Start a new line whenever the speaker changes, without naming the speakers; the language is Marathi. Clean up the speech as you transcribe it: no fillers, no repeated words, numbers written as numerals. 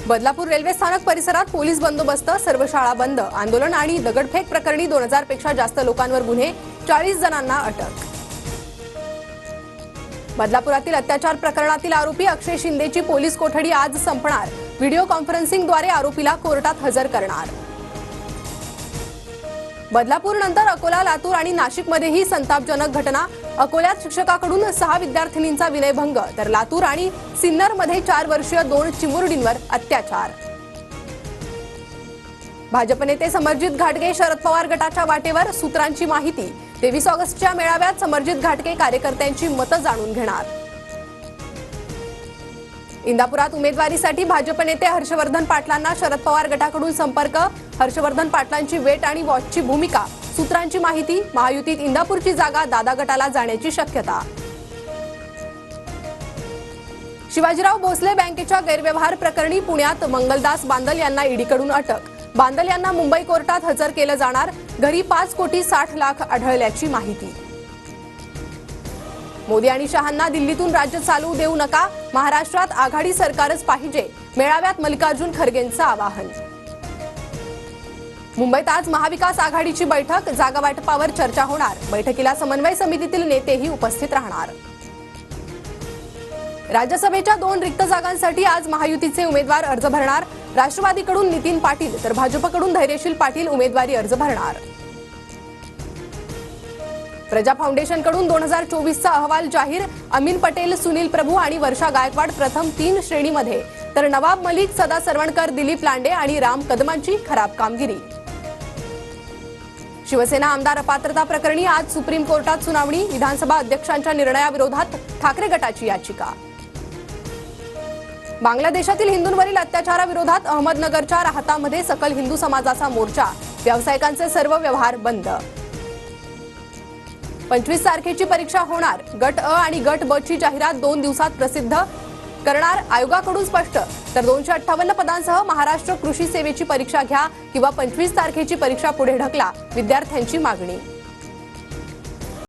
बदलापूर रेल्वे स्थानक परिसरात पोलीस बंदोबस्त, सर्व शाळा बंद, आंदोलन आणि दगडफेक प्रकरणी 2000 पेक्षा जास्त लोकांवर गुन्हे, 40 जणांना अटक। बदलापुरातील अत्याचार प्रकरणातील आरोपी अक्षय शिंदेची पोलीस कोठडी आज संपणार, व्हिडिओ कॉन्फरन्सिंगद्वारे आरोपीला कोर्टात हजर करणार। बदलापूर नंतर अकोला, लातूर आणि नाशिकमध्येही संतापजनक घटना। अकोल्यात शिक्षकाकडून 6 विद्यार्थिनींचा विनयभंग, तर लातूर आणि सिन्नरमध्ये 4 वर्षीय 2 चिमुरडींवर अत्याचार। भाजप नेते समरजित घाटगे शरद पवार गटाच्या वाटेवर, सूत्रांची माहिती। 23 ऑगस्टच्या मेळाव्यात समरजित घाटगे कार्यकर्त्यांची मतं जाणून घेणार। इंदापुरात उमेदवारीसाठी भाजप नेते हर्षवर्धन पाटलांना शरद पवार गटाकडून संपर्क, हर्षवर्धन पाटलांची वेट आणि वॉचची भूमिका, सूत्रांची माहिती। महायुतीत इंदापूरची जागा दादा गटाला जाण्याची शक्यता। शिवाजीराव भोसले बँकेच्या गैरव्यवहार प्रकरणी पुण्यात मंगलदास बांदल यांना ईडीकडून अटक, बांदल यांना मुंबई कोर्टात हजर केलं जाणार। घरी 5,60,00,000 आढळल्याची माहिती। मोदी आणि शहांना दिल्लीतून राज्य चालू देऊ नका, महाराष्ट्रात आघाडी सरकारच पाहिजे, मेळाव्यात मल्लिकार्जुन खरगेंचं आवाहन। मुंबईत आज महाविकास आघाडीची बैठक, जागा वाटपावर चर्चा होणार, बैठकीला समन्वय समितीतील नेतेही उपस्थित राहणार। राज्यसभेच्या 2 रिक्त जागांसाठी आज महायुतीचे उमेदवार अर्ज भरणार, राष्ट्रवादीकडून नितीन पाटील तर भाजपकडून धैर्यशील पाटील उमेदवारी अर्ज भरणार। प्रजा फाउंडेशनकडून 2024चा अहवाल जाहीर, अमीन पटेल, सुनील प्रभू आणि वर्षा गायकवाड प्रथम 3 श्रेणीमध्ये, तर नवाब मलिक, सदा सरवणकर, दिलीप लांडे आणि राम कदमांची खराब कामगिरी। शिवसेना आमदार अपात्रता प्रकरणी आज सुप्रीम कोर्टात सुनावणी, विधानसभा अध्यक्षांच्या निर्णयाविरोधात ठाकरे गटाची याचिका। बांगलादेशातील हिंदूंवरील अत्याचाराविरोधात अहमदनगरच्या राहतामध्ये सकल हिंदू समाजाचा मोर्चा, व्यावसायिकांचे सर्व व्यवहार बंद। 25 तारखेची परीक्षा होणार, गट अ आणि गट ब ची जाहिरात 2 दिवसात प्रसिद्ध करणार, आयोगाकडून स्पष्ट, तर 258 पदांसह महाराष्ट्र कृषी सेवेची परीक्षा घ्या किंवा 25 तारखेची परीक्षा पुढे ढकला, विद्यार्थ्यांची मागणी।